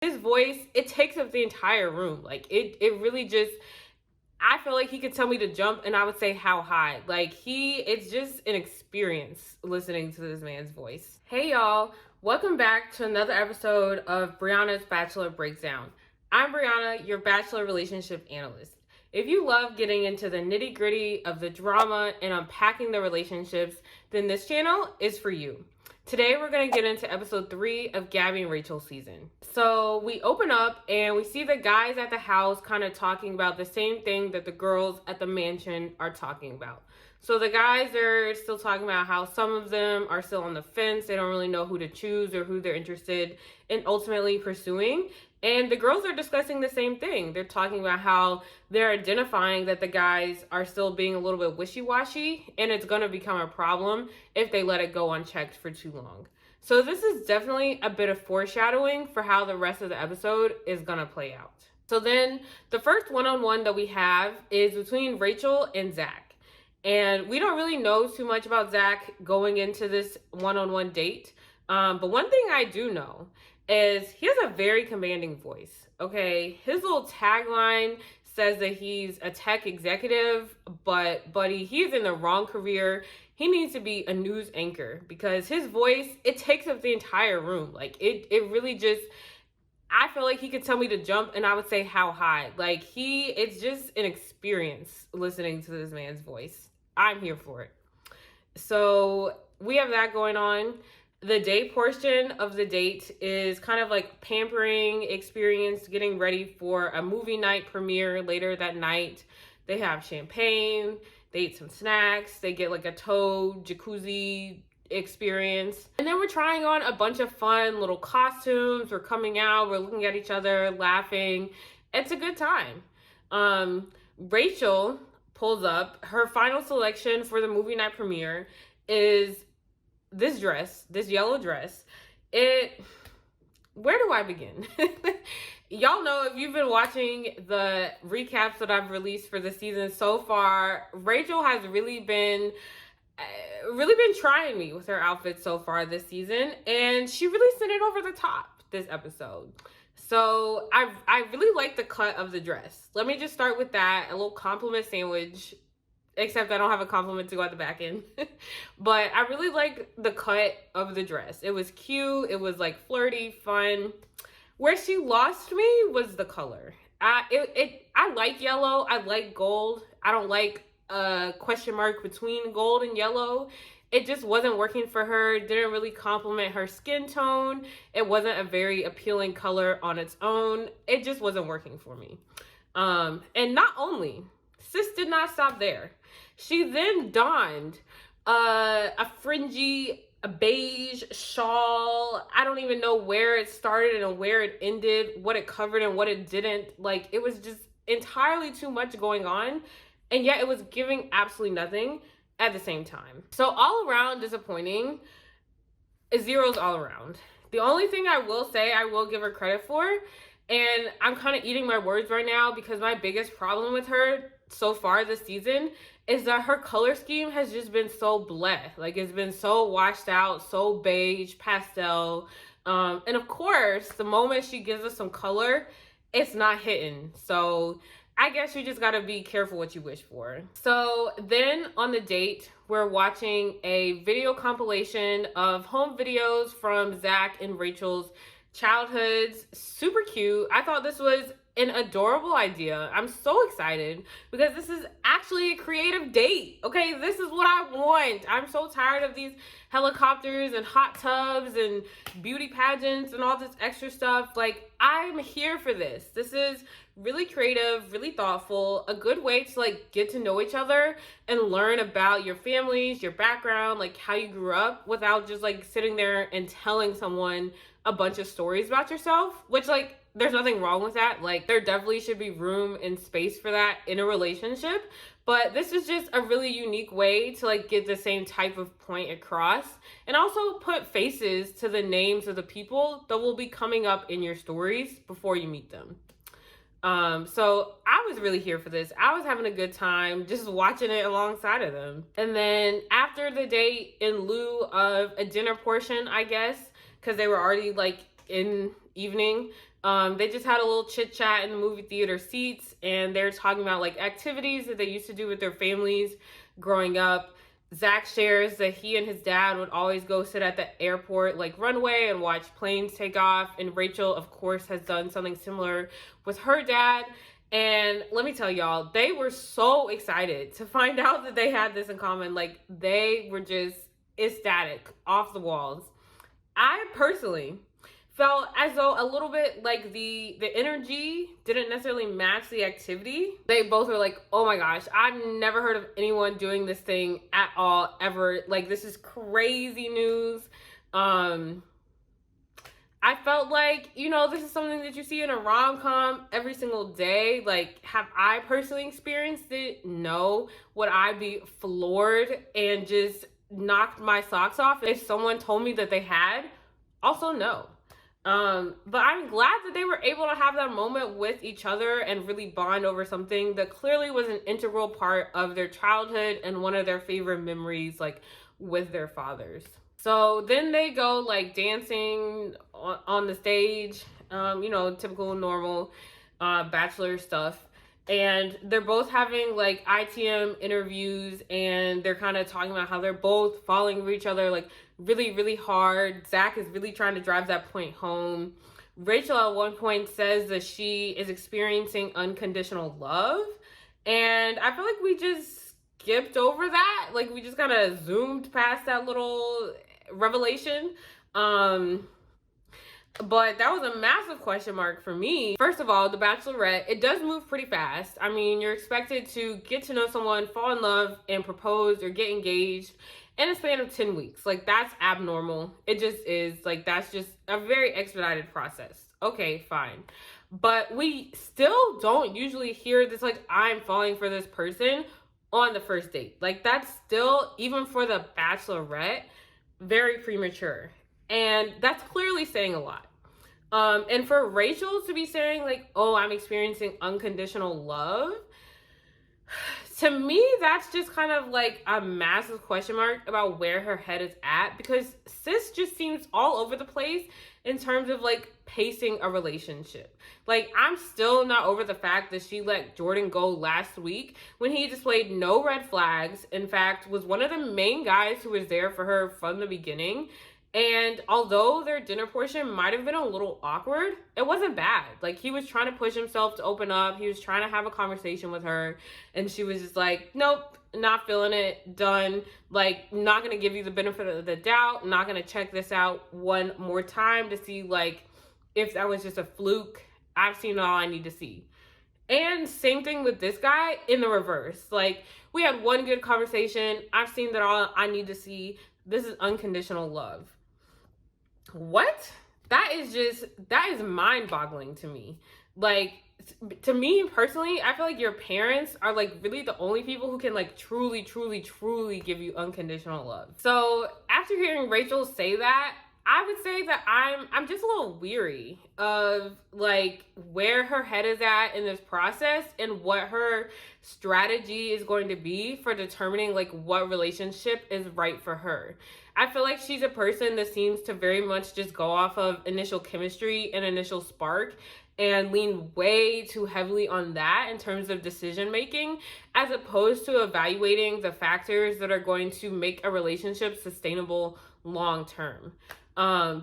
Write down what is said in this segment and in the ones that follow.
His voice, it takes up the entire room. Like it really just, I feel like he could tell me to jump and I would say how high. Like it's just an experience listening to this man's voice. Hey y'all, welcome back to another episode of Brianna's Bachelor Breakdown. I'm Brianna, your Bachelor relationship analyst. If you love getting into the nitty gritty of the drama and unpacking the relationships, then this channel is for you. Today we're going to get into episode 3 of Gabby and Rachel's season. So we open up and we see the guys at the house kind of talking about the same thing that the girls at the mansion are talking about. So the guys are still talking about how some of them are still on the fence. They don't really know who to choose or who they're interested in ultimately pursuing. And the girls are discussing the same thing. They're talking about how they're identifying that the guys are still being a little bit wishy-washy, and it's going to become a problem if they let it go unchecked for too long. So this is definitely a bit of foreshadowing for how the rest of the episode is going to play out. So then the first one-on-one that we have is between Rachel and Zach. And we don't really know too much about Zach going into this one-on-one date. But one thing I do know is he has a very commanding voice, okay? His little tagline says that he's a tech executive, but buddy, he's in the wrong career. He needs to be a news anchor because his voice, it takes up the entire room. Like it really just, I feel like he could tell me to jump and I would say how high. Like it's just an experience listening to this man's voice. I'm here for it. So we have that going on. The day portion of the date is kind of like pampering experience, getting ready for a movie night premiere later that night. They have champagne, they eat some snacks, they get like a toad jacuzzi experience. And then we're trying on a bunch of fun little costumes. We're coming out, we're looking at each other, laughing. It's a good time. Rachel pulls up. Her final selection for the movie night premiere is this dress, this yellow dress. Where do I begin? Y'all know, if you've been watching the recaps that I've released for the season so far, Rachel has really been trying me with her outfits so far this season, and she really sent it over the top this episode. So I really like the cut of the dress. Let me just start with that, a little compliment sandwich. Except I don't have a compliment to go at the back end. But I really like the cut of the dress. It was cute. It was like flirty, fun. Where she lost me was the color. I like yellow. I like gold. I don't like a question mark between gold and yellow. It just wasn't working for her. It didn't really complement her skin tone. It wasn't a very appealing color on its own. It just wasn't working for me. And not only, sis did not stop there. She then donned a fringy, a beige shawl. I don't even know where it started and where it ended, what it covered and what it didn't. Like, it was just entirely too much going on, and yet it was giving absolutely nothing at the same time. So all around disappointing. Zeros all around. The only thing I will say I will give her credit for, and I'm kind of eating my words right now because my biggest problem with her so far this season is that her color scheme has just been so bleh. Like, it's been so washed out, so beige, pastel. And of course, the moment she gives us some color, it's not hitting. So I guess you just gotta be careful what you wish for. So then on the date, we're watching a video compilation of home videos from Zach and Rachel's childhoods. Super cute. I thought this was an adorable idea. I'm so excited because this is actually a creative date. Okay, this is what I want. I'm so tired of these helicopters and hot tubs and beauty pageants and all this extra stuff. Like, I'm here for this. This is really creative, really thoughtful, a good way to like get to know each other and learn about your families, your background, like how you grew up, without just like sitting there and telling someone a bunch of stories about yourself, which, like, there's nothing wrong with that. Like, there definitely should be room and space for that in a relationship, but this is just a really unique way to like get the same type of point across, and also put faces to the names of the people that will be coming up in your stories before you meet them. So I was really here for this. I was having a good time just watching it alongside of them. And then after the date, in lieu of a dinner portion, I guess, because they were already like in evening, They just had a little chit chat in the movie theater seats, and they're talking about like activities that they used to do with their families growing up. Zach shares that he and his dad would always go sit at the airport like runway and watch planes take off. And Rachel, of course, has done something similar with her dad. And let me tell y'all, they were so excited to find out that they had this in common. Like, they were just ecstatic, off the walls. I personally felt as though a little bit like the energy didn't necessarily match the activity. They both were like, oh my gosh, I've never heard of anyone doing this thing at all, ever. Like, this is crazy news. I felt like, you know, this is something that you see in a rom-com every single day. Like, have I personally experienced it? No. Would I be floored and just knocked my socks off if someone told me that they had? Also, no. But I'm glad that they were able to have that moment with each other and really bond over something that clearly was an integral part of their childhood and one of their favorite memories, like, with their fathers. So then they go like dancing on the stage, you know, typical normal Bachelor stuff. And they're both having like ITM interviews, and they're kind of talking about how they're both falling for each other like really, really hard. Zach is really trying to drive that point home. Rachel at one point says that she is experiencing unconditional love. And I feel like we just skipped over that. Like, we just kind of zoomed past that little revelation. But that was a massive question mark for me. First of all, The Bachelorette, it does move pretty fast. I mean, you're expected to get to know someone, fall in love, and propose or get engaged in a span of 10 weeks. Like, that's abnormal. It just is. Like, that's just a very expedited process. Okay, fine. But we still don't usually hear this, like, I'm falling for this person on the first date. Like, that's still, even for The Bachelorette, very premature. And that's clearly saying a lot. And for Rachel to be saying like, oh, I'm experiencing unconditional love, to me, that's just kind of like a massive question mark about where her head is at, because sis just seems all over the place in terms of like pacing a relationship. Like, I'm still not over the fact that she let Jordan go last week when he displayed no red flags. In fact, was one of the main guys who was there for her from the beginning. And although their dinner portion might have been a little awkward, it wasn't bad. Like, he was trying to push himself to open up. He was trying to have a conversation with her. And she was just like, nope, not feeling it, done. Like, not going to give you the benefit of the doubt. Not going to check this out one more time to see, like, if that was just a fluke. I've seen all I need to see. And same thing with this guy in the reverse. Like, we had one good conversation. I've seen that all I need to see. This is unconditional love. What? That is mind-boggling to me. Like, to me personally, I feel like your parents are like really the only people who can like truly, truly, truly give you unconditional love. So after hearing Rachel say that, I would say that I'm just a little weary of like where her head is at in this process and what her strategy is going to be for determining like what relationship is right for her. I feel like she's a person that seems to very much just go off of initial chemistry and initial spark and lean way too heavily on that in terms of decision making, as opposed to evaluating the factors that are going to make a relationship sustainable long term.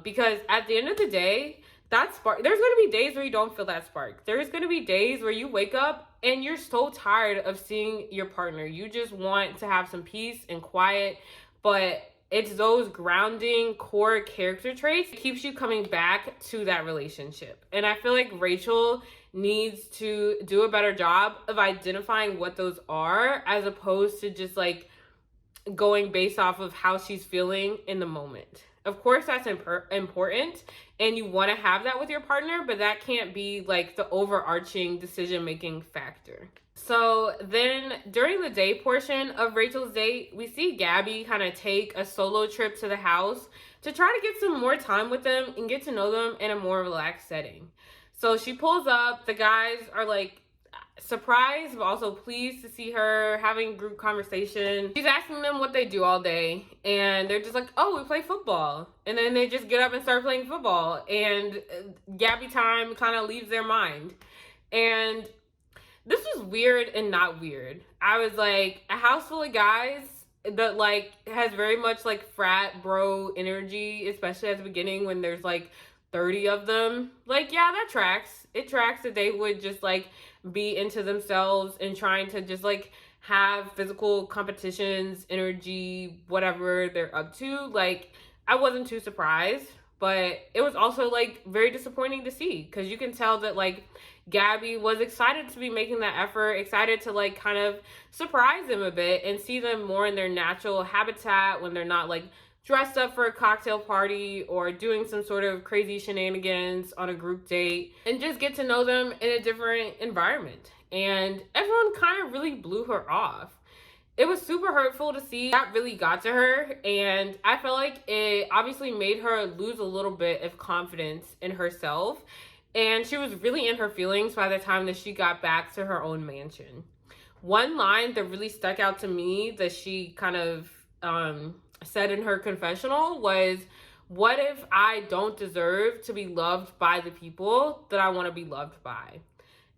Because at the end of the day, that spark, there's going to be days where you don't feel that spark. There's going to be days where you wake up and you're so tired of seeing your partner. You just want to have some peace and quiet, but it's those grounding core character traits that keeps you coming back to that relationship. And I feel like Rachel needs to do a better job of identifying what those are, as opposed to just like going based off of how she's feeling in the moment. Of course, that's important, and you want to have that with your partner, but that can't be like the overarching decision-making factor. So then during the day portion of Rachel's date, we see Gabby kind of take a solo trip to the house to try to get some more time with them and get to know them in a more relaxed setting. So she pulls up, the guys are like, surprised but also pleased to see her having group conversation. She's asking them what they do all day, and they're just like, oh, we play football. And then they just get up and start playing football, and Gabby time kind of leaves their mind. And this was weird and not weird. I was like, a house full of guys that like has very much like frat bro energy, especially at the beginning when there's like 30 of them. Like, yeah, that tracks. It tracks that they would just like be into themselves and trying to just like have physical competitions, energy, whatever they're up to. Like, I wasn't too surprised, but it was also like very disappointing to see, because you can tell that like Gabby was excited to be making that effort, excited to like kind of surprise them a bit and see them more in their natural habitat when they're not like dressed up for a cocktail party or doing some sort of crazy shenanigans on a group date, and just get to know them in a different environment. And everyone kind of really blew her off. It was super hurtful to see. That really got to her, and I felt like it obviously made her lose a little bit of confidence in herself, and she was really in her feelings by the time that she got back to her own mansion. One line that really stuck out to me that she kind of said in her confessional was, what if I don't deserve to be loved by the people that I want to be loved by?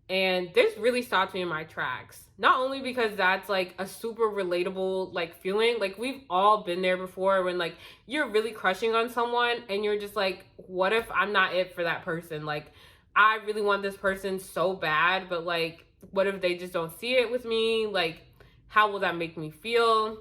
And this really stopped me in my tracks. Not only because that's like a super relatable like feeling, like we've all been there before when like you're really crushing on someone and you're just like, what if I'm not it for that person? Like, I really want this person so bad, but like, what if they just don't see it with me? Like, how will that make me feel?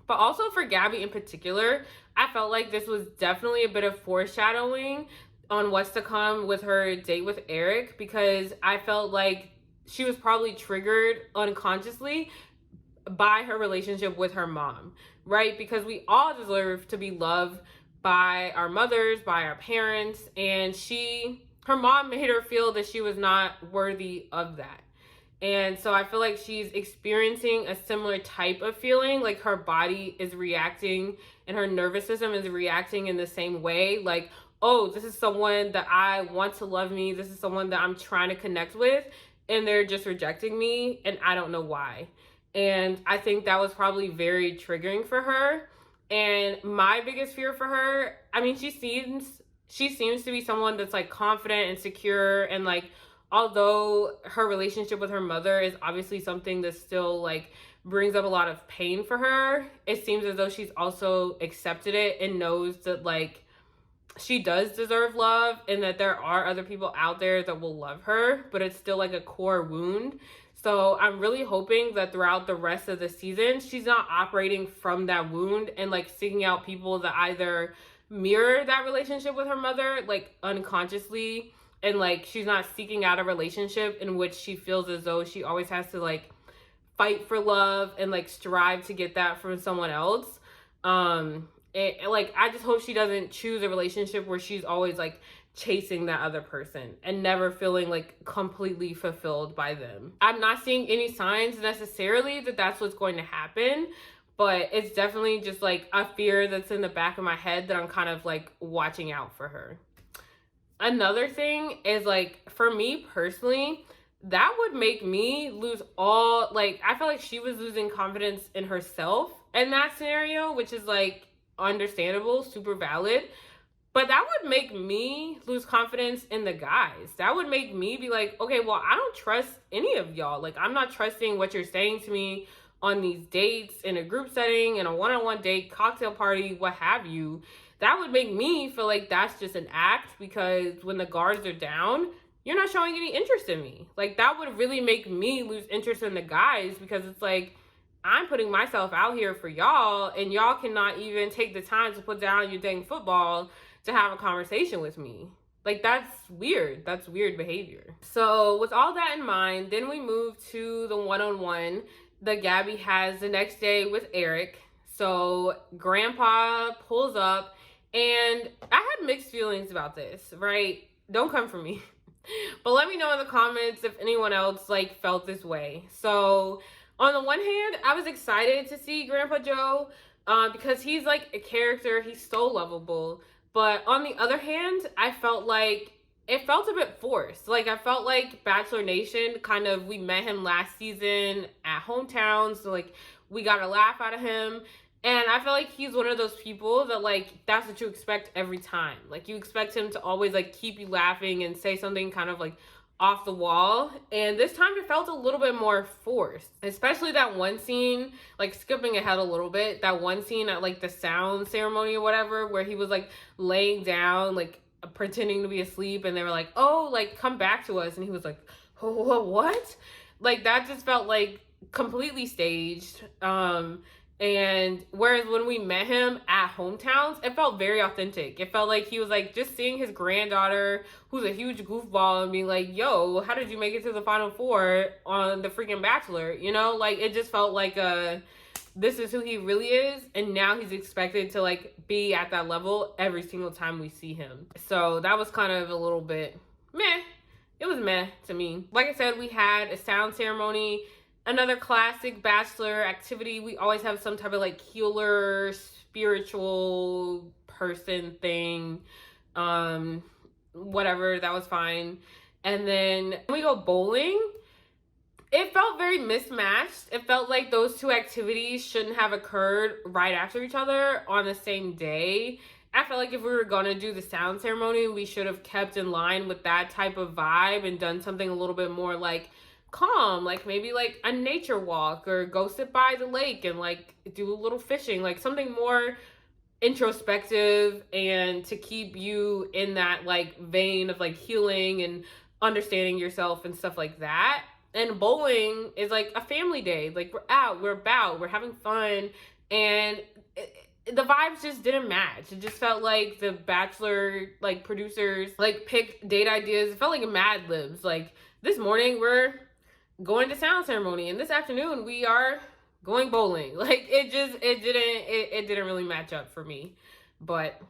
But also for Gabby in particular, I felt like this was definitely a bit of foreshadowing on what's to come with her date with Erich, because I felt like she was probably triggered unconsciously by her relationship with her mom, right? Because we all deserve to be loved by our mothers, by our parents, and her mom made her feel that she was not worthy of that. And so I feel like she's experiencing a similar type of feeling, like her body is reacting and her nervous system is reacting in the same way. Like, oh, this is someone that I want to love me. This is someone that I'm trying to connect with, and they're just rejecting me, and I don't know why. And I think that was probably very triggering for her. And my biggest fear for her, I mean, she seems to be someone that's like confident and secure, and like, although her relationship with her mother is obviously something that still like brings up a lot of pain for her, it seems as though she's also accepted it and knows that like she does deserve love and that there are other people out there that will love her, but it's still like a core wound. So I'm really hoping that throughout the rest of the season, she's not operating from that wound and like seeking out people that either mirror that relationship with her mother, like unconsciously, and like she's not seeking out a relationship in which she feels as though she always has to like fight for love and like strive to get that from someone else. Like, I just hope she doesn't choose a relationship where she's always like chasing that other person and never feeling like completely fulfilled by them. I'm not seeing any signs necessarily that that's what's going to happen, but it's definitely just like a fear that's in the back of my head that I'm kind of like watching out for her. Another thing is like, for me personally, that would make me lose all, like, I feel like she was losing confidence in herself in that scenario, which is like understandable, super valid. But that would make me lose confidence in the guys. That would make me be like, okay, well, I don't trust any of y'all. Like, I'm not trusting what you're saying to me on these dates, in a group setting, in a one-on-one date, cocktail party, what have you. That would make me feel like that's just an act, because when the guards are down, you're not showing any interest in me. Like, that would really make me lose interest in the guys, because it's like, I'm putting myself out here for y'all, and y'all cannot even take the time to put down your dang football to have a conversation with me. Like, that's weird. That's weird behavior. So with all that in mind, then we move to the one-on-one that Gabby has the next day with Erich. So Grandpa pulls up, and I had mixed feelings about this, right? Don't come for me. But let me know in the comments if anyone else like felt this way. So on the one hand, I was excited to see Grandpa Joe because he's like a character. He's so lovable. But on the other hand, I felt like it felt a bit forced. Like, I felt like Bachelor Nation kind of, we met him last season at hometown, so like we got a laugh out of him. And I feel like he's one of those people that, like, that's what you expect every time. Like, you expect him to always, like, keep you laughing and say something kind of, like, off the wall. And this time it felt a little bit more forced. Especially that one scene, like, skipping ahead a little bit, that one scene at, like, the sound ceremony or whatever, where he was, like, laying down, like, pretending to be asleep. And they were like, oh, like, come back to us. And he was like, oh, what? Like, that just felt, like, completely staged. And whereas when we met him at hometowns, it felt very authentic. It felt like he was like just seeing his granddaughter, who's a huge goofball, and being like, yo, how did you make it to the final four on the freaking Bachelor? You know, like it just felt like this is who he really is. And now he's expected to like be at that level every single time we see him. So that was kind of a little bit meh. It was meh to me. Like I said, we had a sound ceremony. Another classic Bachelor activity. We always have some type of like healer, spiritual person thing. Whatever, that was fine. And then we go bowling. It felt very mismatched. It felt like those two activities shouldn't have occurred right after each other on the same day. I felt like if we were gonna do the sound ceremony, we should have kept in line with that type of vibe and done something a little bit more like calm, like maybe like a nature walk or go sit by the lake and like do a little fishing, like something more introspective and to keep you in that like vein of like healing and understanding yourself and stuff like that. And bowling is like a family day, like we're out, we're about, we're having fun, and the vibes just didn't match. It just felt like the Bachelor like producers like picked date ideas. It felt like a Mad Libs, like this morning we're going to sound ceremony and this afternoon we are going bowling. Like it didn't really match up for me, but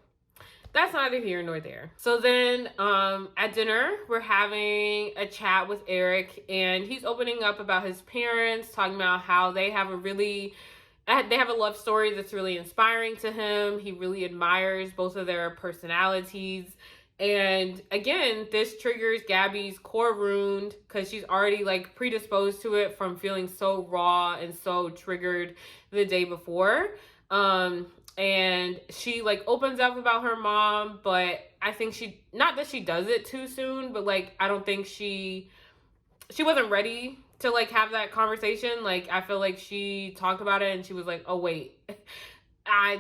that's neither here nor there. So then at dinner we're having a chat with Erich, and he's opening up about his parents, talking about how they have a love story that's really inspiring to him. He really admires both of their personalities. And again, this triggers Gabby's core wound because she's already like predisposed to it from feeling so raw and so triggered the day before. And she like opens up about her mom, but I think not that she does it too soon, but like I don't think she wasn't ready to like have that conversation. Like I feel like she talked about it and she was like, oh wait,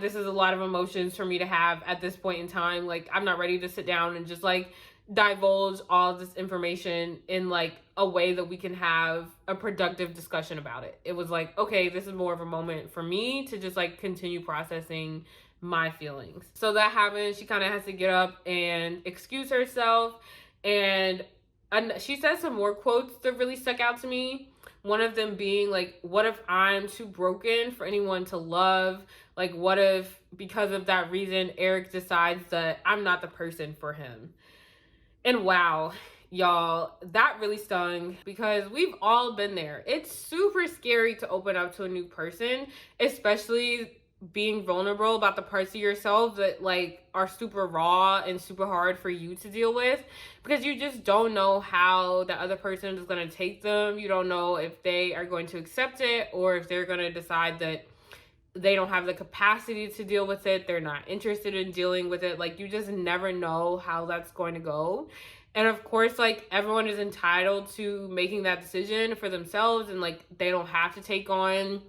this is a lot of emotions for me to have at this point in time. Like I'm not ready to sit down and just like divulge all this information in like a way that we can have a productive discussion about it. It was like, okay, this is more of a moment for me to just like continue processing my feelings. So that happens. She kind of has to get up and excuse herself, and she says some more quotes that really stuck out to me. One of them being like, what if I'm too broken for anyone to love? Like, what if because of that reason, Erich decides that I'm not the person for him? And wow, y'all, that really stung because we've all been there. It's super scary to open up to a new person, especially being vulnerable about the parts of yourself that like are super raw and super hard for you to deal with, because you just don't know how the other person is going to take them. You don't know if they are going to accept it or if they're going to decide that they don't have the capacity to deal with it. They're not interested in dealing with it. Like you just never know how that's going to go. And of course, like everyone is entitled to making that decision for themselves, and like they don't have to take on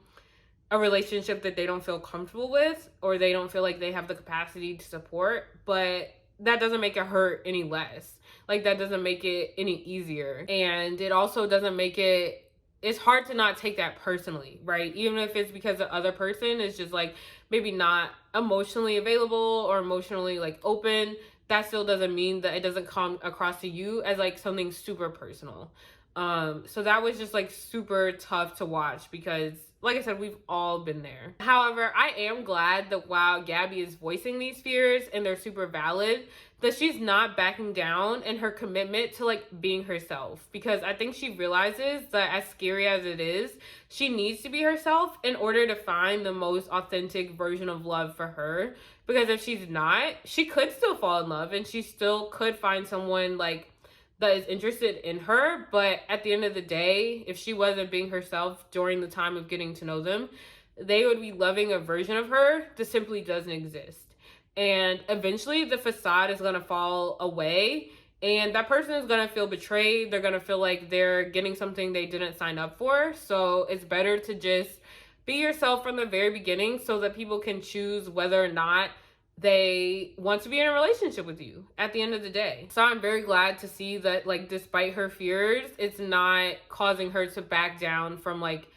a relationship that they don't feel comfortable with or they don't feel like they have the capacity to support, but that doesn't make it hurt any less. Like that doesn't make it any easier. And it also doesn't make it's hard to not take that personally, right? Even if it's because the other person is just like maybe not emotionally available or emotionally like open, that still doesn't mean that it doesn't come across to you as like something super personal. So that was just like super tough to watch because like I said, we've all been there. However, I am glad that while Gabby is voicing these fears and they're super valid, that she's not backing down in her commitment to like being herself, because I think she realizes that as scary as it is, she needs to be herself in order to find the most authentic version of love for her. Because if she's not, she could still fall in love and she still could find someone like that is interested in her, but at the end of the day, if she wasn't being herself during the time of getting to know them, they would be loving a version of her that simply doesn't exist. And eventually the facade is going to fall away and that person is going to feel betrayed. They're going to feel like they're getting something they didn't sign up for. So it's better to just be yourself from the very beginning so that people can choose whether or not they want to be in a relationship with you at the end of the day. So I'm very glad to see that, like, despite her fears, it's not causing her to back down from like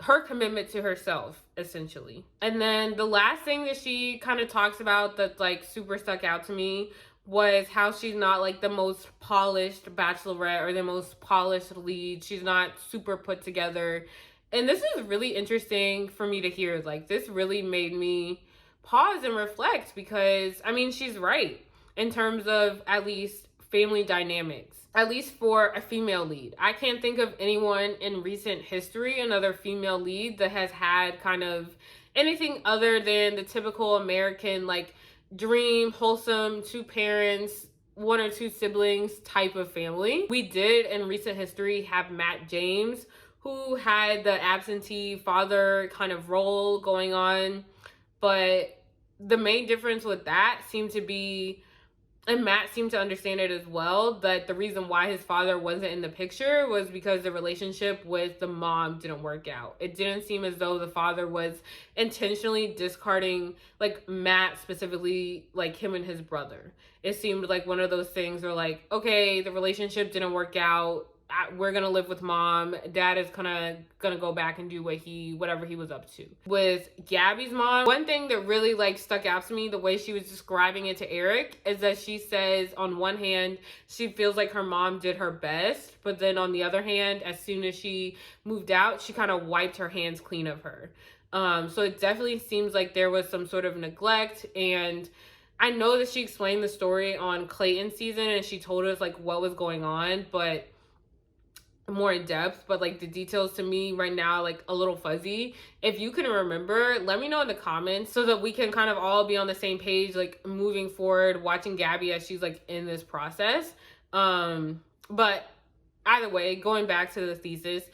her commitment to herself, essentially. And then the last thing that she kind of talks about that like super stuck out to me was how she's not like the most polished bachelorette or the most polished lead. She's not super put together. And this is really interesting for me to hear. Like, this really made me pause and reflect, because I mean, she's right in terms of at least family dynamics, at least for a female lead. I can't think of anyone in recent history, another female lead that has had kind of anything other than the typical American like dream, wholesome, 2 parents, 1 or 2 siblings type of family. We did in recent history have Matt James, who had the absentee father kind of role going on. But the main difference with that seemed to be, and Matt seemed to understand it as well, that the reason why his father wasn't in the picture was because the relationship with the mom didn't work out. It didn't seem as though the father was intentionally discarding, like, Matt specifically, like him and his brother. It seemed like one of those things where, like, okay, the relationship didn't work out. We're gonna live with mom. Dad is gonna go back and do whatever he was up to. With Gabby's mom, one thing that really like stuck out to me, the way she was describing it to Erich, is that she says on one hand she feels like her mom did her best, but then on the other hand, as soon as she moved out, she kind of wiped her hands clean of her. So it definitely seems like there was some sort of neglect. And I know that she explained the story on Clayton's season and she told us like what was going on, but more in depth, but like the details to me right now like a little fuzzy. If you can remember, let me know in the comments so that we can kind of all be on the same page, like moving forward, watching Gabby as she's like in this process. But either way, going back to the thesis,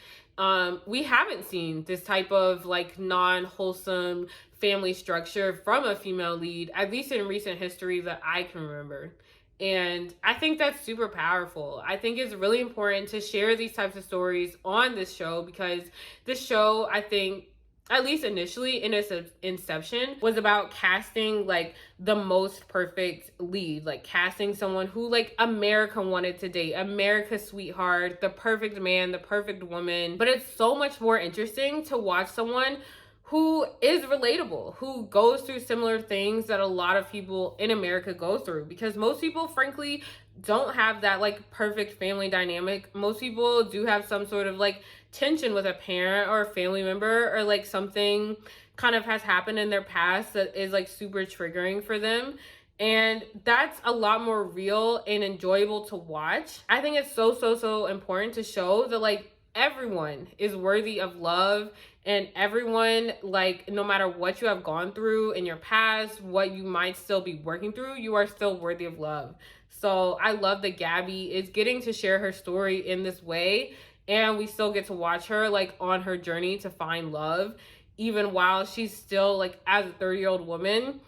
we haven't seen this type of like non-wholesome family structure from a female lead, at least in recent history that I can remember. And I think that's super powerful. I think it's really important to share these types of stories on this show, because this show, I think, at least initially in its inception, was about casting like the most perfect lead, like casting someone who like America wanted to date, America's sweetheart, the perfect man, the perfect woman. But it's so much more interesting to watch someone who is relatable, who goes through similar things that a lot of people in America go through, because most people, frankly, don't have that like perfect family dynamic. Most people do have some sort of like tension with a parent or a family member, or like something kind of has happened in their past that is like super triggering for them. And that's a lot more real and enjoyable to watch. I think it's so important to show that like everyone is worthy of love, and everyone, like, no matter what you have gone through in your past, what you might still be working through, you are still worthy of love. So I love that Gabby is getting to share her story in this way, and we still get to watch her like on her journey to find love, even while she's still like, as a 30-year-old woman,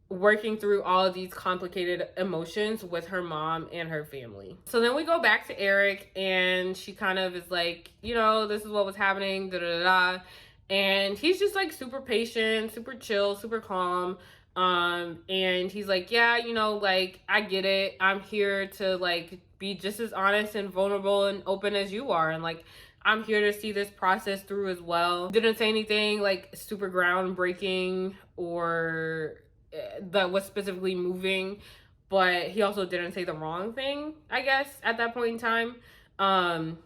working through all of these complicated emotions with her mom and her family. So then we go back to Erich, and she kind of is like, you know, this is what was happening, and he's just like super patient, super chill, super calm. And he's like, yeah, you know, like, I get it. I'm here to like be just as honest and vulnerable and open as you are, and like I'm here to see this process through as well. Didn't say anything like super groundbreaking or that was specifically moving, but he also didn't say the wrong thing, I guess, at that point in time.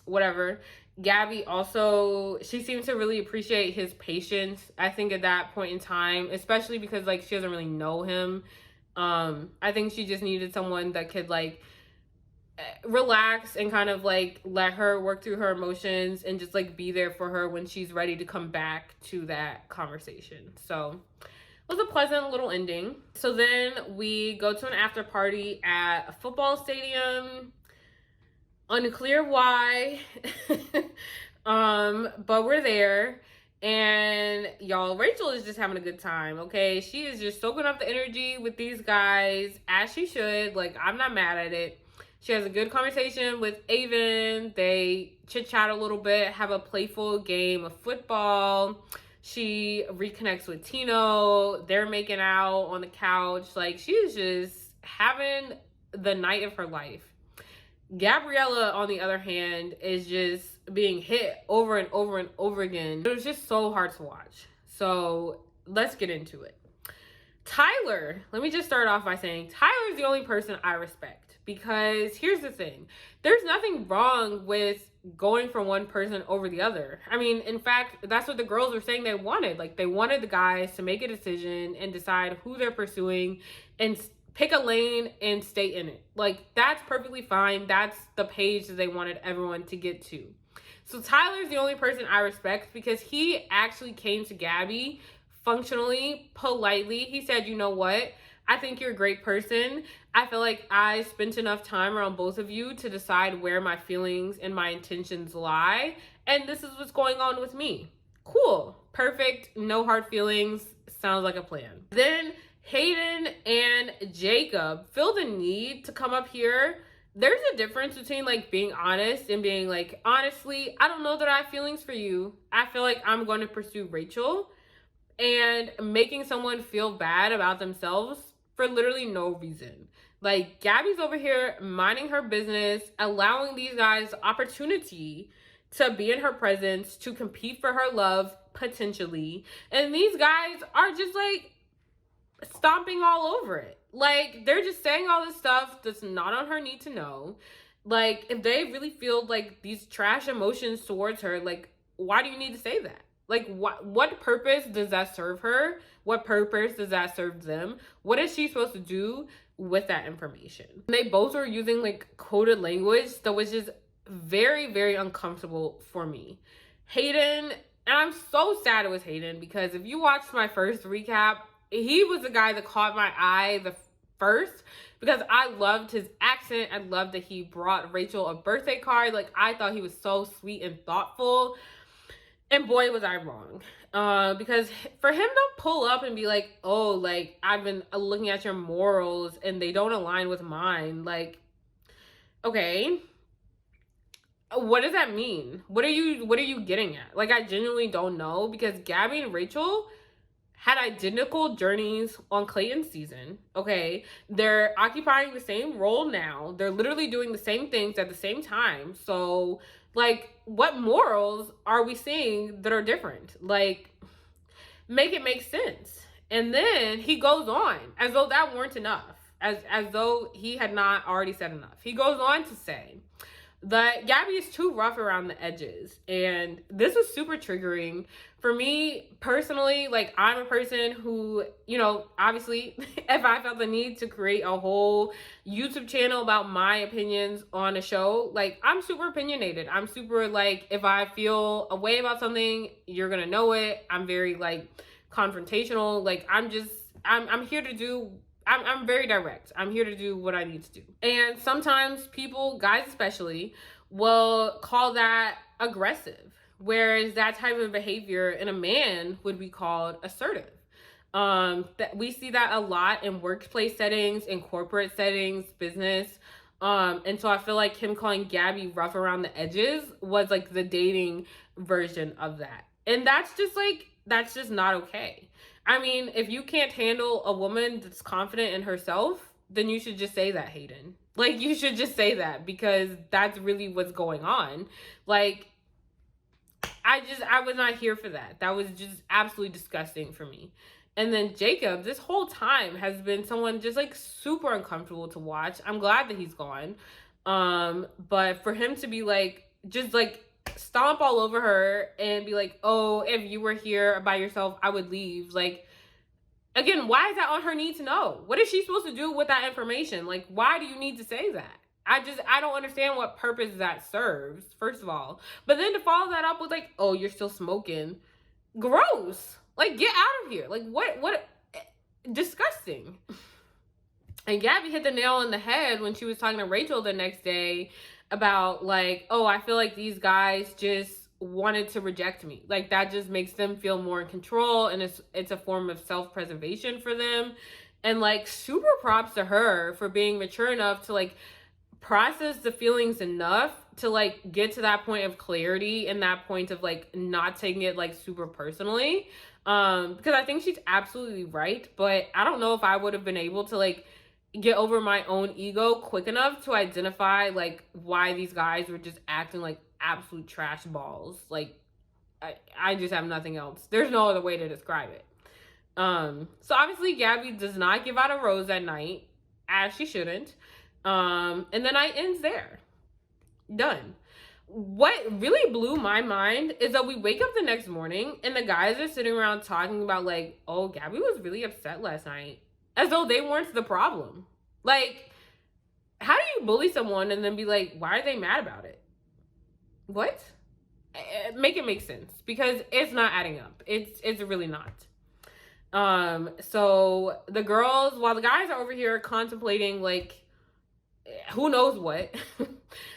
Whatever. Gabby also, she seems to really appreciate his patience, I think, at that point in time, especially because like she doesn't really know him I think she just needed someone that could like relax and kind of like let her work through her emotions and just like be there for her when she's ready to come back to that conversation. So it was a pleasant little ending. So then we go to an after party at a football stadium. Unclear why. But we're there. And y'all, Rachel is just having a good time, okay? She is just soaking up the energy with these guys as she should. Like, I'm not mad at it. She has a good conversation with Aven. They chit-chat a little bit, have a playful game of football. She reconnects with Tino. They're making out on the couch. Like, she is just having the night of her life. Gabriella, on the other hand, is just being hit over and over and over again. It was just so hard to watch. So let's get into it. Tyler, let me just start off by saying Tyler's the only person I respect, because here's the thing. There's nothing wrong with going for one person over the other. I mean, in fact, that's what the girls were saying they wanted. Like, they wanted the guys to make a decision and decide who they're pursuing and pick a lane and stay in it. Like, that's perfectly fine. That's the page that they wanted everyone to get to. So Tyler's the only person I respect because he actually came to Gabby functionally, politely. He said, you know what? I think you're a great person. I feel like I spent enough time around both of you to decide where my feelings and my intentions lie. And this is what's going on with me. Cool. Perfect. No hard feelings. Sounds like a plan. Then Hayden and Jacob feel the need to come up here. There's a difference between like being honest and being like, honestly, I don't know that I have feelings for you. I feel like I'm going to pursue Rachel, and making someone feel bad about themselves for literally no reason. Like, Gabby's over here minding her business, allowing these guys opportunity to be in her presence, to compete for her love, potentially. And these guys are just like stomping all over it. Like, they're just saying all this stuff that's not on her need to know. Like, if they really feel like these trash emotions towards her, like, why do you need to say that? Like, what purpose does that serve her? What purpose does that serve them? What is she supposed to do with that information? They both are using like coded language that was just very, very uncomfortable for me. Hayden, and I'm so sad it was Hayden, because if you watched my first recap, he was the guy that caught my eye the first, because I loved his accent. I loved that he brought Rachel a birthday card. Like, I thought he was so sweet and thoughtful. And boy, was I wrong. Because for him to pull up and be like, oh, like, I've been looking at your morals and they don't align with mine. Like, okay, what does that mean? What are you getting at? Like, I genuinely don't know, because Gabby and Rachel had identical journeys on Clayton's season, okay? They're occupying the same role now. They're literally doing the same things at the same time. So, like, what morals are we seeing that are different? Like, make it make sense. And then he goes on, as though that weren't enough, as though he had not already said enough. He goes on to say that Gabby is too rough around the edges. And this was super triggering for me personally. Like, I'm a person who, you know, obviously, if I felt the need to create a whole YouTube channel about my opinions on a show, like, I'm super opinionated. I'm super, like, if I feel a way about something, you're gonna know it. I'm very, like, confrontational. Like, I'm here to do, I'm very direct. I'm here to do what I need to do. And sometimes people, guys especially, will call that aggressive, whereas that type of behavior in a man would be called assertive. That we see that a lot in workplace settings, in corporate settings, business. And so I feel like him calling Gabby rough around the edges was like the dating version of that. And that's just not okay. I mean, if you can't handle a woman that's confident in herself, then you should just say that, Hayden. Like, you should just say that, because that's really what's going on. Like, I was not here for that. That was just absolutely disgusting for me. And then Jacob, this whole time, has been someone just, like, super uncomfortable to watch. I'm glad that he's gone. But for him to be, like, just, like, stomp all over her and be like, oh, if you were here by yourself, I would leave. Like, Again, why is that on her need to know? What is she supposed to do with that information? Like, why do you need to say that? I don't understand what purpose that serves, first of all. But then to follow that up with like, oh, you're still smoking. Gross. Like, get out of here. Like, what disgusting. And Gabby hit the nail on the head when she was talking to Rachel the next day about like, oh, I feel like these guys just wanted to reject me. Like, that just makes them feel more in control, and it's a form of self-preservation for them. And like, super props to her for being mature enough to like process the feelings enough to like get to that point of clarity and that point of like not taking it like super personally. Because I think she's absolutely right, but I don't know if I would have been able to like get over my own ego quick enough to identify like why these guys were just acting like absolute trash balls. Like, I just have nothing else. There's no other way to describe it. So obviously Gabby does not give out a rose that night, as she shouldn't. And the night ends there. Done. What really blew my mind is that we wake up the next morning and the guys are sitting around talking about like, oh, Gabby was really upset last night. As though they weren't the problem. Like, how do you bully someone and then be like, why are they mad about it? What? Make it make sense, because it's not adding up. It's really not. So the girls, while the guys are over here contemplating like who knows what,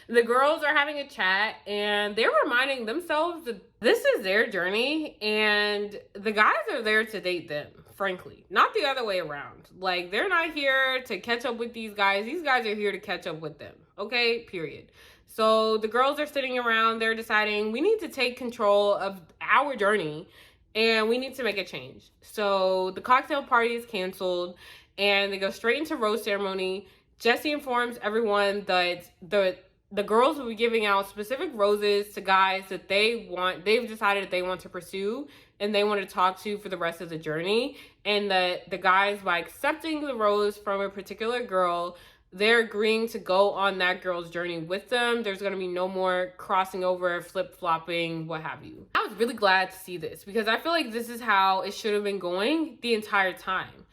the girls are having a chat and they're reminding themselves that this is their journey and the guys are there to date them, frankly, not the other way around. Like, they're not here to catch up with these guys are here to catch up with them. Okay, period. So the girls are sitting around, they're deciding we need to take control of our journey and we need to make a change. So the cocktail party is canceled and they go straight into rose ceremony. Jesse informs everyone that the girls will be giving out specific roses to guys that they've decided they want to pursue and they want to talk to for the rest of the journey. And that the guys, by accepting the rose from a particular girl, they're agreeing to go on that girl's journey with them. There's going to be no more crossing over, flip-flopping, what have you. I was really glad to see this because I feel like this is how it should have been going the entire time.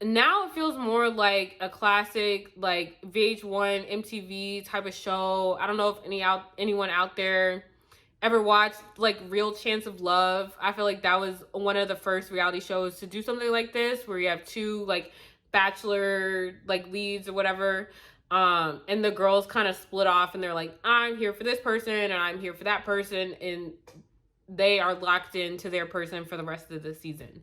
Now it feels more like a classic, like VH1, MTV type of show. I don't know if anyone out there ever watched like Real Chance of Love. I feel like that was one of the first reality shows to do something like this, where you have two like Bachelor like leads or whatever, and the girls kind of split off and they're like, I'm here for this person and I'm here for that person, and they are locked into their person for the rest of the season.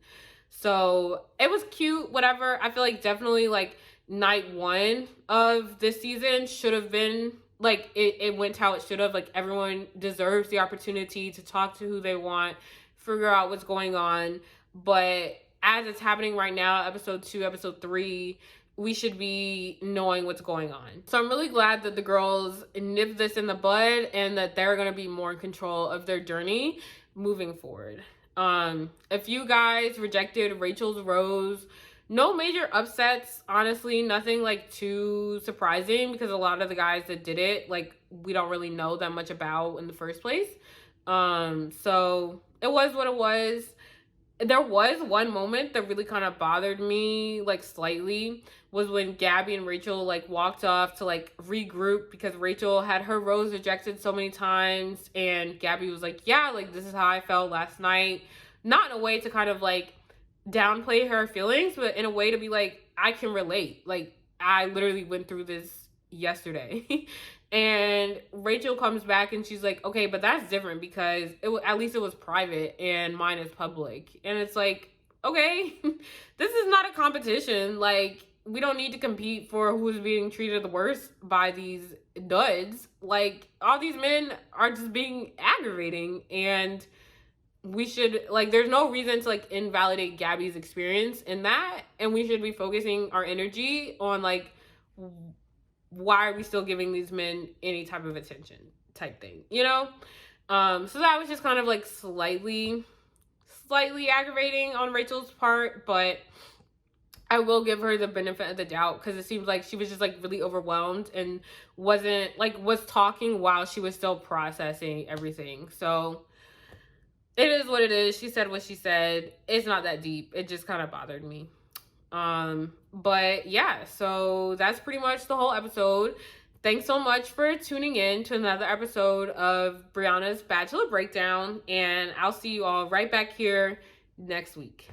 So it was cute, whatever. I feel like definitely like night one of this season should have been like, it went how it should have. Like, everyone deserves the opportunity to talk to who they want, figure out what's going on. But as it's happening right now, episode 2, episode 3, we should be knowing what's going on. So I'm really glad that the girls nipped this in the bud and that they're going to be more in control of their journey moving forward. A few guys rejected Rachel's rose. No major upsets, honestly, nothing like too surprising, because a lot of the guys that did it, like, we don't really know that much about in the first place. So it was what it was. There was one moment that really kind of bothered me, like, slightly, was when Gabby and Rachel, like, walked off to, like, regroup because Rachel had her rose rejected so many times, and Gabby was like, yeah, like, this is how I felt last night. Not in a way to kind of, like, downplay her feelings, but in a way to be like, I can relate. Like, I literally went through this yesterday. And Rachel comes back and she's like, okay, but that's different because at least it was private and mine is public. And it's like, okay, this is not a competition. Like, we don't need to compete for who's being treated the worst by these duds. Like, all these men are just being aggravating, and we should, like, there's no reason to, like, invalidate Gabby's experience in that. And we should be focusing our energy on, like, why are we still giving these men any type of attention type thing, you know? So that was just kind of like slightly aggravating on Rachel's part, but I will give her the benefit of the doubt because it seems like she was just like really overwhelmed and was talking while she was still processing everything. So it is what it is. She said what she said. It's not that deep. It just kind of bothered me. But yeah, so that's pretty much the whole episode. Thanks so much for tuning in to another episode of Brianna's Bachelor Breakdown, and I'll see you all right back here next week.